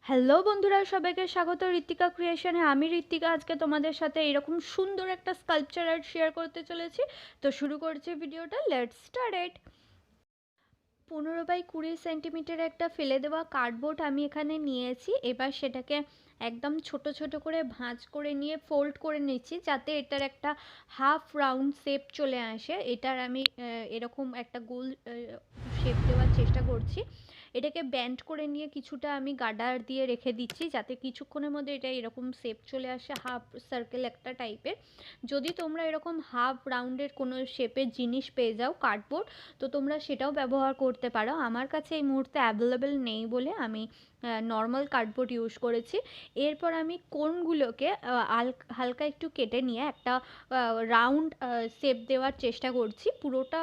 Hello বন্ধুরা, সবাইকে স্বাগত ঋত্বিকা ক্রিয়েশনে। আমি ঋত্বিকা আজকে তোমাদের সাথে এরকম সুন্দর একটা স্কাল্পচার আর্ট শেয়ার করতে চলেছি। তো শুরু করছি ভিডিওটা, let's start it. 15x20 centimetre একটা ফেলে দেওয়া কার্ডবোর্ড আমি এখানে নিয়েছি। এবার সেটাকে একদম ছোট ছোট করে ভাঁজ করে নিয়ে ফোল্ড করে নিচ্ছি, যাতে এটার একটা হাফ রাউন্ড শেপ চলে আসে। এটার আমি এরকম একটা গোল শেপ দেওয়ার চেষ্টা করছি। এটাকে ব্যান্ড করে নিয়ে কিছুটা আমি গার্ডার দিয়ে রেখে দিচ্ছি, যাতে কিছুক্ষণের মধ্যে এটা এরকম শেপ চলে আসে, হাফ সার্কেল একটা টাইপের। যদি তোমরা এরকম হাফ রাউন্ডের কোনো শেপের জিনিস পেয়ে যাও কার্ডবোর্ড, তো তোমরা সেটাও ব্যবহার করতে পারো। আমার কাছে এই মুহূর্তে অ্যাভেলেবেল নেই বলে আমি নর্মাল কার্ডবোর্ড ইউজ করেছি। এরপর আমি কোণগুলোকে হালকা একটু কেটে নিয়ে একটা রাউন্ড শেপ দেওয়ার চেষ্টা করছি। পুরোটা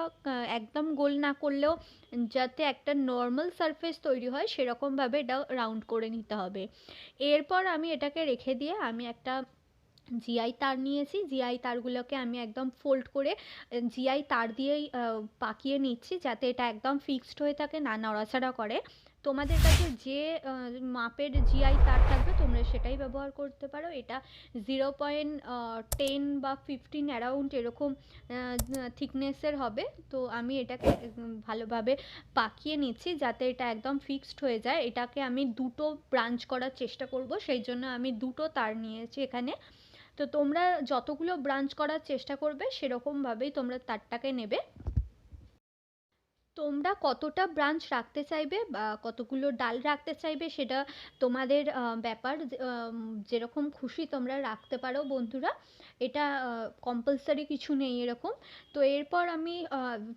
একদম গোল না করলেও যাতে একটা নর্মাল সারফেস তৈরি হয় সেরকমভাবে এটা রাউন্ড করে নিতে হবে। এরপর আমি এটাকে রেখে দিয়ে আমি একটা জিআই তার নিয়েছি। জিআই তারগুলোকে আমি একদম ফোল্ড করে জিআই তার দিয়েই পাকিয়ে নিচ্ছি, যাতে এটা একদম ফিক্সড হয়ে থাকে, না নড়াচড়া করে। তোমাদের কাছে যে মাপের জিআই তার থাকবে তোমরা সেটাই ব্যবহার করতে পারো। এটা 0.10 বা 15 অ্যারাউন্ড এরকম থিকনেসের হবে। তো আমি এটাকে ভালোভাবে পাকিয়ে নিচ্ছি, যাতে এটা একদম ফিক্সড হয়ে যায়। এটাকে আমি দুটো ব্রাঞ্চ করার চেষ্টা করব, সেই জন্য আমি দুটো তার নিয়েছি এখানে। তো তোমরা যতগুলো ব্রাঞ্চ করার চেষ্টা করবে সেরকমভাবেই তোমরা তারটাকে নেবে। তোমরা কতটা ব্রাঞ্চ রাখতে চাইবে বা কতগুলো ডাল রাখতে চাইবে সেটা তোমাদের ব্যাপার। যেরকম খুশি তোমরা রাখতে পারো বন্ধুরা, এটা কম্পালসারি কিছু নেই এরকম। তো এরপর আমি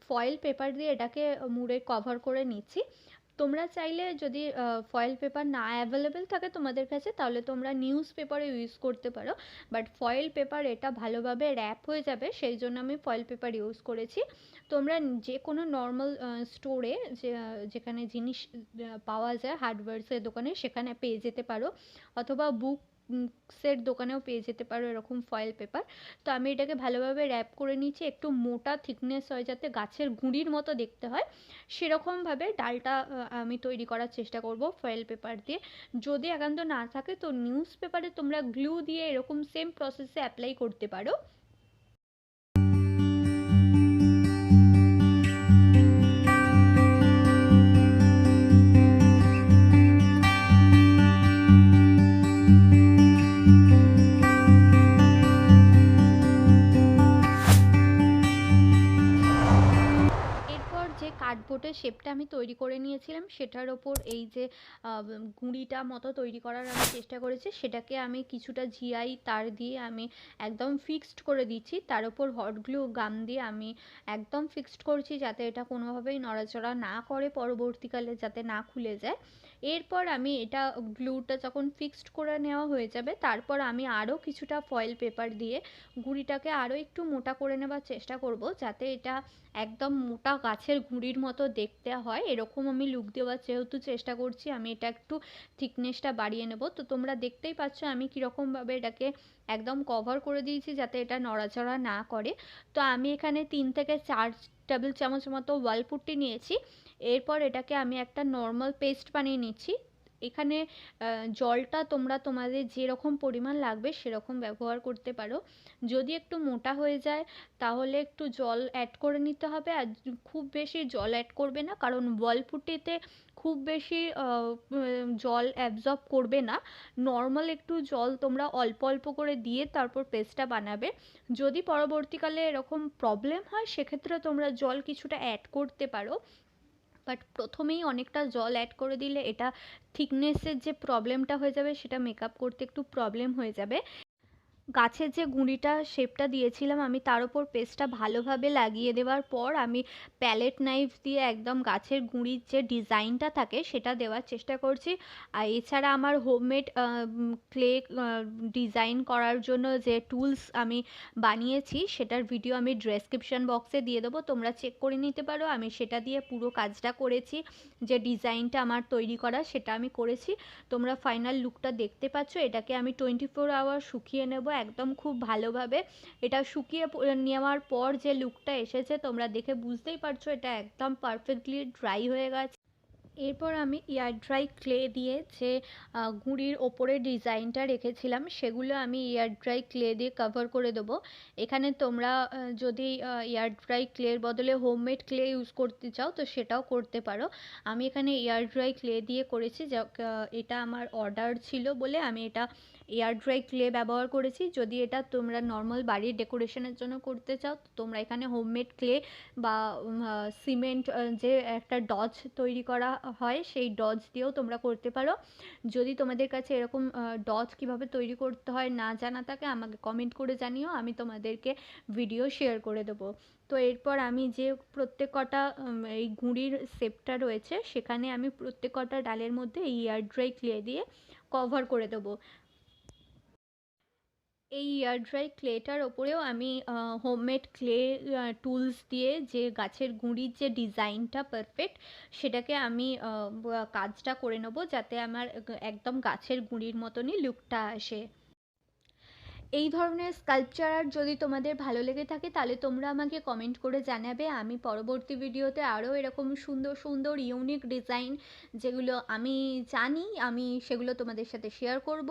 ফয়েল পেপার দিয়ে এটাকে মুড়ে কভার করে নিচ্ছি। তোমরা চাইলে যদি ফয়েল পেপার না অ্যাভেলেবেল থাকে তোমাদের কাছে, তাহলে তোমরা নিউজ পেপারও ইউজ করতে পারো। বাট ফয়েল পেপার এটা ভালোভাবে র্যাপ হয়ে যাবে, সেই জন্য আমি ফয়েল পেপার ইউজ করেছি। তোমরা যে কোনো নর্মাল স্টোরে যেখানে জিনিস পাওয়া যায় হার্ডওয়্যারসের দোকানে সেখানে পেয়ে যেতে পারো, অথবা বুকসের দোকানেও পেয়ে যেতে পারো এরকম ফয়েল পেপার। তো আমি এটাকে ভালোভাবে র্যাপ করে নিচ্ছি, একটু মোটা থিকনেস হয় যাতে গাছের গুঁড়ির মতো দেখতে হয়, সেরকমভাবে ডালটা আমি তৈরি করার চেষ্টা করব ফয়েল পেপার দিয়ে। যদি একান্ত না থাকে তো নিউজ পেপারে তোমরা গ্লু দিয়ে এরকম সেম প্রসেসে অ্যাপ্লাই করতে পারো। যে কার্ডবোর্ডের শেপটা আমি তৈরি করে নিয়েছিলাম সেটার ওপর এই যে গুঁড়িটা মতো তৈরি করার আমি চেষ্টা করেছি, সেটাকে আমি কিছুটা জিআই তার দিয়ে আমি একদম ফিক্সড করে দিচ্ছি। তার উপর হট গ্লু গাম দিয়ে আমি একদম ফিক্সড করছি, যাতে এটা কোনোভাবেই নড়াচড়া না করে, পরবর্তীকালে যাতে না খুলে যায়। এরপর আমি এটা গ্লুটা যখন ফিক্সড করে নেওয়া হয়ে যাবে, তারপর আমি আরও কিছুটা ফয়েল পেপার দিয়ে গুঁড়িটাকে আরও একটু মোটা করে নেবার চেষ্টা করব, যাতে এটা একদম মোটা গাছের গুঁড়ির মতো দেখতে হয়। এরকম আমি লুক দেওয়ার যেহেতু চেষ্টা করছি, আমি এটা একটু থিকনেসটা বাড়িয়ে নেব। তো তোমরা দেখতেই পাচ্ছ আমি কীরকমভাবে এটাকে একদম কভার করে দিয়েছি, যাতে এটা নড়াচড়া না করে। তো আমি এখানে 3 থেকে 4 টেবিল চামচ মতো ওয়ালপুট্টি নিয়েছি। এরপর এটাকে আমি একটা নর্মাল পেস্ট বানিয়ে নিচ্ছি। এখানে জলটা তোমরা তোমাদের যেরকম পরিমাণ লাগবে সেরকম ব্যবহার করতে পারো। যদি একটু মোটা হয়ে যায় তাহলে একটু জল অ্যাড করে নিতে হবে, আর খুব বেশি জল অ্যাড করবে না, কারণ ওয়ালপুটিতে খুব বেশি জল অ্যাবজর্ব করবে না। নর্মাল একটু জল তোমরা অল্প অল্প করে দিয়ে তারপর পেস্টটা বানাবে। যদি পরবর্তীকালে এরকম প্রবলেম হয় সেক্ষেত্রে তোমরা জল কিছুটা অ্যাড করতে পারো, বাট প্রথমেই অনেকটা জল অ্যাড করে দিলে এটা থিকনেসের যে প্রবলেমটা হয়ে যাবে সেটা মেকআপ করতে একটু প্রবলেম হয়ে যাবে। গাছের যে গুঁড়িটা শেপটা দিয়েছিলাম আমি, তার উপর পেস্টটা ভালোভাবে লাগিয়ে দেওয়ার পর আমি প্যালেট নাইফ দিয়ে একদম গাছের গুঁড়ির যে ডিজাইনটা থাকে সেটা দেওয়ার চেষ্টা করছি। আর এছাড়া আমার হোমমেড ক্লে ডিজাইন করার জন্য যে টুলস আমি বানিয়েছি সেটার ভিডিও আমি ডেসক্রিপশন বক্সে দিয়ে দেবো, তোমরা চেক করে নিতে পারো। আমি সেটা দিয়ে পুরো কাজটা করেছি, যে ডিজাইনটা আমার তৈরি করা সেটা আমি করেছি। তোমরা ফাইনাল লুকটা দেখতে পাচ্ছ। এটাকে আমি 24 আওয়ার শুকিয়ে নেব একদম খুব ভালোভাবে। এটা শুকিয়ে নেওয়ার পর যে লুকটা এসেছে তোমরা দেখে বুঝতেই পারছো এটা একদম পারফেক্টলি ড্রাই হয়ে গেছে। এরপর আমি এয়ার ড্রাই ক্লে দিয়ে যে গুঁড়ির ওপরে ডিজাইনটা রেখেছিলাম সেগুলো আমি এয়ার ড্রাই ক্লে দিয়ে কভার করে দেবো। এখানে তোমরা যদি এয়ার ড্রাই ক্লের বদলে হোমমেড ক্লে ইউজ করতে চাও তো সেটাও করতে পারো। আমি এখানে এয়ার ড্রাই ক্লে দিয়ে করেছি, এটা আমার অর্ডার ছিল বলে আমি এটা এয়ার ড্রাই ক্লে ব্যবহার করেছি। যদি এটা তোমরা নর্মাল বাড়ির ডেকোরেশনের জন্য করতে চাও তো তোমরা এখানে হোমমেড ক্লে বা সিমেন্ট যে একটা ডজ তৈরি করা হয় সেই ডজ দিয়েও তোমরা করতে পারো। যদি তোমাদের কাছে এরকম ডজ কিভাবে তৈরি করতে হয় না জানা থাকে আমাকে কমেন্ট করে জানিও, আমি তোমাদেরকে ভিডিও শেয়ার করে দেবো। তো এরপর আমি যে প্রত্যেক কটা এই গুঁড়ির শেপটা রয়েছে সেখানে আমি প্রত্যেক কটা ডালের মধ্যে এই এয়ার ড্রাই ক্লে দিয়ে কভার করে দেবো। এই এয়ার ড্রাই ক্লেটার ওপরেও আমি হোমমেড ক্লে টুলস দিয়ে যে গাছের গুঁড়ির যে ডিজাইনটা পারফেক্ট সেটাকে আমি কাজটা করে নেবো যাতে আমার একদম গাছের গুঁড়ির মতনই লুকটা আসে। এই ধরনের স্কাল্পচার আর্ট যদি তোমাদের ভালো লেগে থাকে তাহলে তোমরা আমাকে কমেন্ট করে জানাবে। আমি পরবর্তী ভিডিওতে আরও এরকম সুন্দর সুন্দর ইউনিক ডিজাইন যেগুলো আমি জানি আমি সেগুলো তোমাদের সাথে শেয়ার করব।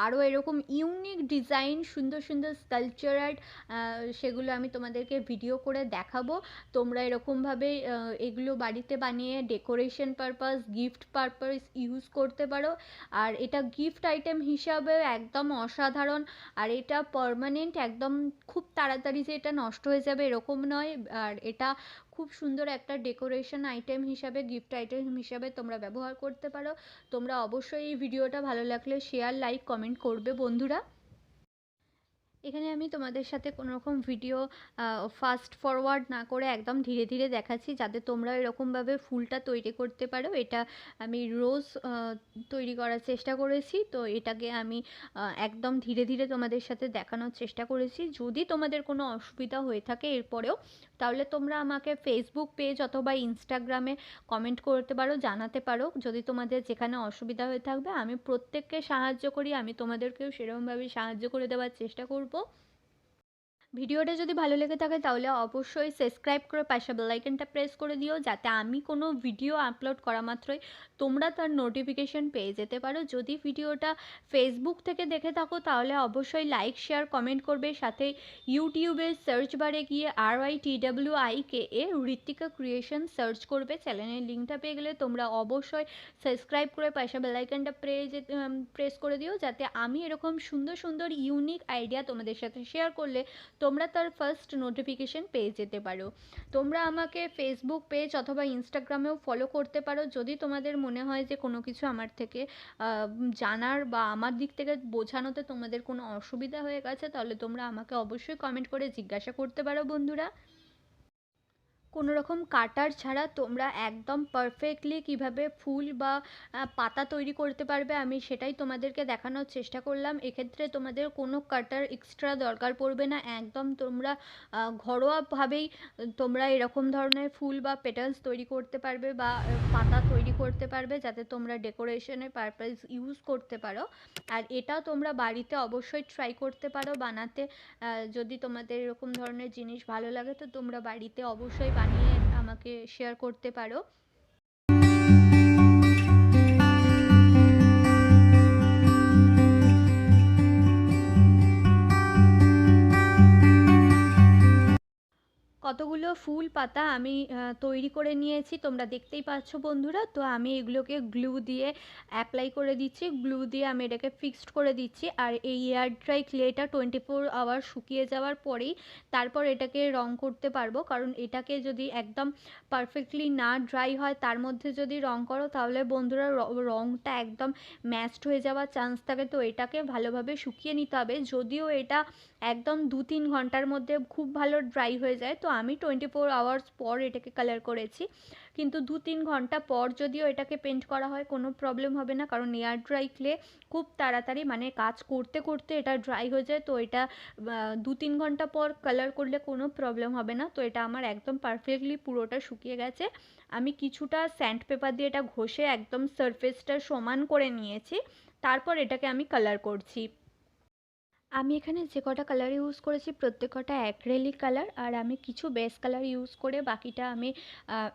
আরও এরকম ইউনিক ডিজাইন সুন্দর সুন্দর স্কাল্পচার আর্ট সেগুলো আমি তোমাদেরকে ভিডিও করে দেখাবো। তোমরা এরকমভাবে এগুলো বাড়িতে বানিয়ে decoration purpose gift purpose use করতে পারো। আর এটা গিফট আইটেম হিসাবে একদম অসাধারণ। আর এটা পার্মানেন্ট একদম, খুব তাড়াতাড়ি যে এটা নষ্ট হয়ে যাবে এরকম নয়। আর এটা খুব সুন্দর একটা ডেকোরেশন আইটেম হিসাবে গিফট আইটেম হিসাবে তোমরা ব্যবহার করতে পারো। তোমরা অবশ্যই এই ভিডিওটা ভালো লাগলে শেয়ার লাইক কমেন্ট করবে বন্ধুরা। এখানে আমি তোমাদের সাথে কোনো রকম ভিডিও ফাস্ট ফরওয়ার্ড না করে একদম ধীরে ধীরে দেখাচ্ছি যাতে তোমরা এরকমভাবে ফুলটা তৈরি করতে পারো। এটা আমি রোজ তৈরি করার চেষ্টা করেছি, তো এটাকে আমি একদম ধীরে ধীরে তোমাদের সাথে দেখানোর চেষ্টা করেছি। যদি তোমাদের কোনো অসুবিধা হয়ে থাকে এরপরেও তাহলে তোমরা আমাকে ফেসবুক পেজ অথবা ইনস্টাগ্রামে কমেন্ট করতে পারো, জানাতে পারো যদি তোমাদের যেখানে অসুবিধা হয়ে থাকবে। আমি প্রত্যেককে সাহায্য করি, আমি তোমাদেরকেও সেরকমভাবে সাহায্য করে দেওয়ার চেষ্টা করব। ভিডিওটা যদি ভালো লেগে থাকে তাহলে অবশ্যই সাবস্ক্রাইব করে পাশে বেল আইকনটা প্রেস করে দিও যাতে আমি কোনো ভিডিও আপলোড করা মাত্রই তোমরা তার নোটিফিকেশন পেয়ে যেতে পারো। যদি ভিডিওটা ফেসবুক থেকে দেখে থাকো তাহলে অবশ্যই লাইক শেয়ার কমেন্ট করবে, সাথে ইউটিউবের সার্চ বারে গিয়ে RITWIKA ঋত্বিকা ক্রিয়েশন সার্চ করবে। চ্যানেলের লিঙ্কটা পেয়ে গেলে তোমরা অবশ্যই সাবস্ক্রাইব করে পাশে বেল আইকনটা প্রেস করে দিও যাতে আমি এরকম সুন্দর সুন্দর ইউনিক আইডিয়া তোমাদের সাথে শেয়ার করলে তোমরা তার ফার্স্ট নোটিফিকেশন পেয়ে যেতে পারো। তোমরা আমাকে ফেসবুক পেজ অথবা ইনস্টাগ্রামেও ফলো করতে পারো। যদি তোমাদের মনে হয় যে কোনো কিছু আমার থেকে জানার বা আমার দিক থেকে বোঝানোতে তোমাদের কোনো অসুবিধা হয়ে গেছে তাহলে তোমরা আমাকে অবশ্যই কমেন্ট করে জিজ্ঞাসা করতে পারো বন্ধুরা। কোনো রকম কাটার ছাড়া তোমরা একদম পারফেক্টলি কিভাবে ফুল বা পাতা তৈরি করতে পারবে আমি সেটাই তোমাদেরকে দেখানোর চেষ্টা করলাম। এক্ষেত্রে তোমাদের কোনো কাটার এক্সট্রা দরকার পড়বে না, একদম তোমরা ঘরোয়াভাবেই তোমরা এরকম ধরনের ফুল বা পেটালস তৈরি করতে পারবে বা পাতা তৈরি করতে পারবে যাতে তোমরা ডেকোরেশনের পারপাস ইউজ করতে পারো। আর এটা তোমরা বাড়িতে অবশ্যই ট্রাই করতে পারো বানাতে। যদি তোমাদের এরকম ধরনের জিনিস ভালো লাগে তো তোমরা বাড়িতে অবশ্যই বানিয়ে আমাকে শেয়ার করতে পারো। কতগুলো ফুল পাতা আমি তৈরি করে নিয়েছি তোমরা দেখতেই পাচ্ছ বন্ধুরা। তো আমি এগুলোকে গ্লু দিয়ে অ্যাপ্লাই করে দিচ্ছি, গ্লু দিয়ে আমি এটাকে ফিক্সড করে দিচ্ছি। আর এই এয়ার ড্রাই ক্লেটা 24 আওয়ার শুকিয়ে যাওয়ার পরেই তারপর এটাকে রং করতে পারবো, কারণ এটাকে যদি একদম পারফেক্টলি না ড্রাই হয় তার মধ্যে যদি রং করো তাহলে বন্ধুরা রংটা একদম ম্যাচড হয়ে যাওয়ার চান্স থাকে। তো এটাকে ভালোভাবে শুকিয়ে নিতে হবে। যদিও এটা একদম 2-3 ঘন্টার মধ্যে খুব ভালো ড্রাই হয়ে যায়, তো আমি 24 আওয়ার্স পর এটাকে কালার করেছি। কিন্তু 2-3 ঘন্টা পর যদিও এটাকে পেন্ট করা হয় কোনো প্রবলেম হবে না, কারণ এয়ার ড্রাই ক্লে খুব তাড়াতাড়ি মানে কাজ করতে করতে এটা ড্রাই হয়ে যায়। তো এটা 2-3 ঘন্টা পর কালার করলে কোনো প্রবলেম হবে না। তো এটা আমার একদম পারফেক্টলি পুরোটা শুকিয়ে গেছে। আমি কিছুটা স্যান্ড পেপার দিয়ে এটা ঘষে একদম সারফেসটা সমান করে নিয়েছি, তারপর এটাকে আমি কালার করছি। আমি এখানে যে কটা কালার ইউজ করেছি প্রত্যেক কটা অ্যাক্রেলিক কালার, আর আমি কিছু বেস কালার ইউজ করে বাকিটা আমি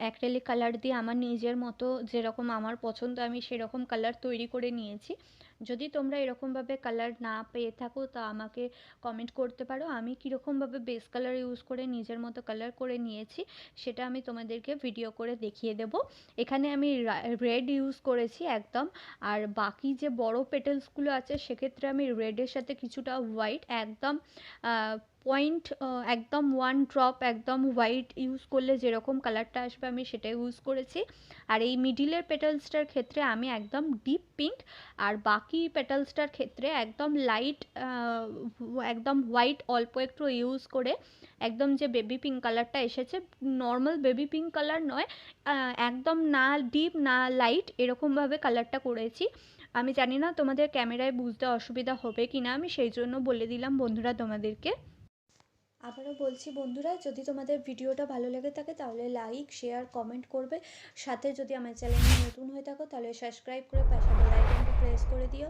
অ্যাক্রেলিক কালার দিয়ে আমার নিজের মতো যেরকম আমার পছন্দ আমি সেরকম কালার তৈরি করে নিয়েছি। যদি তোমরা এরকমভাবে কালার না পেয়ে থাকো তা আমাকে কমেন্ট করতে পারো, আমি কীরকমভাবে বেস কালার ইউজ করে নিজের মতো কালার করে নিয়েছি সেটা আমি তোমাদেরকে ভিডিও করে দেখিয়ে দেব। এখানে আমি রেড ইউজ করেছি একদম, আর বাকি যে বড় পেটেলসগুলো আছে সেক্ষেত্রে আমি রেডের সাথে কিছুটা হোয়াইট একদম পয়েন্ট, একদম ওয়ান ড্রপ একদম হোয়াইট ইউজ করলে যেরকম কালারটা আসবে আমি সেটা ইউজ করেছি। আর এই মিডিলের পেটালসটার ক্ষেত্রে আমি একদম ডিপ পিঙ্ক, আর বাকি পেটালসটার ক্ষেত্রে একদম লাইট একদম হোয়াইট অল্প একটু ইউজ করে একদম যে বেবি পিঙ্ক কালারটা এসেছে, নর্মাল বেবি পিঙ্ক কালার নয়, একদম না ডিপ না লাইট এরকমভাবে কালারটা করেছি। আমি জানি না তোমাদের ক্যামেরায় বুঝতে অসুবিধা হবে কি না, আমি সেই জন্য বলে দিলাম বন্ধুরা তোমাদেরকে। আবারও বলছি বন্ধুরা, যদি তোমাদের ভিডিওটা ভালো লেগে থাকে তাহলে লাইক শেয়ার কমেন্ট করবে, সাথে যদি আমার চ্যানেলে নতুন হয়ে থাকো তাহলে সাবস্ক্রাইব করে পাশে বেল আইকনটা প্রেস করে দিও।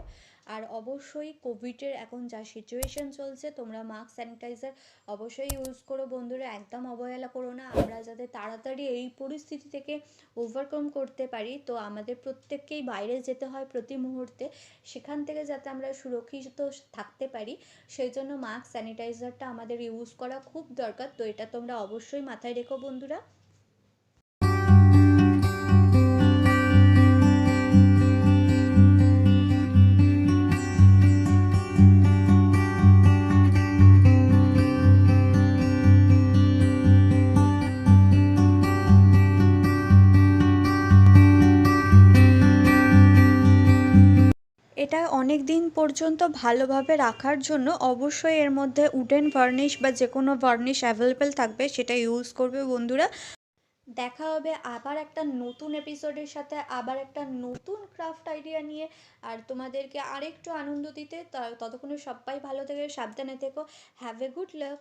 আর অবশ্যই কোভিডের এখন যা সিচুয়েশন চলছে তোমরা মাস্ক স্যানিটাইজার অবশ্যই ইউজ করো বন্ধুরা, একদম অবহেলা করো না। আমরা যাতে তাড়াতাড়ি এই পরিস্থিতি থেকে ওভারকাম করতে পারি, তো আমাদের প্রত্যেককেই বাইরে যেতে হয় প্রতি মুহূর্তে, সেখান থেকে যাতে আমরা সুরক্ষিত থাকতে পারি সেই জন্য মাস্ক স্যানিটাইজারটা আমাদের ইউজ করা খুব দরকার। তো এটা তোমরা অবশ্যই মাথায় রেখো বন্ধুরা। এটা অনেক দিন পর্যন্ত ভালোভাবে রাখার জন্য অবশ্যই এর মধ্যে উডেন ভার্নিশ বা যে কোনো ভার্নিশ অ্যাভেলেবেল থাকবে সেটা ইউজ করবে বন্ধুরা। দেখা হবে আবার একটা নতুন এপিসোডের সাথে, আবার একটা নতুন ক্রাফট আইডিয়া নিয়ে, আর তোমাদেরকে আরেকটু আনন্দ দিতে। ততক্ষণে সবাই ভালো থেকে সাবধানে থেকো। Have a good luck.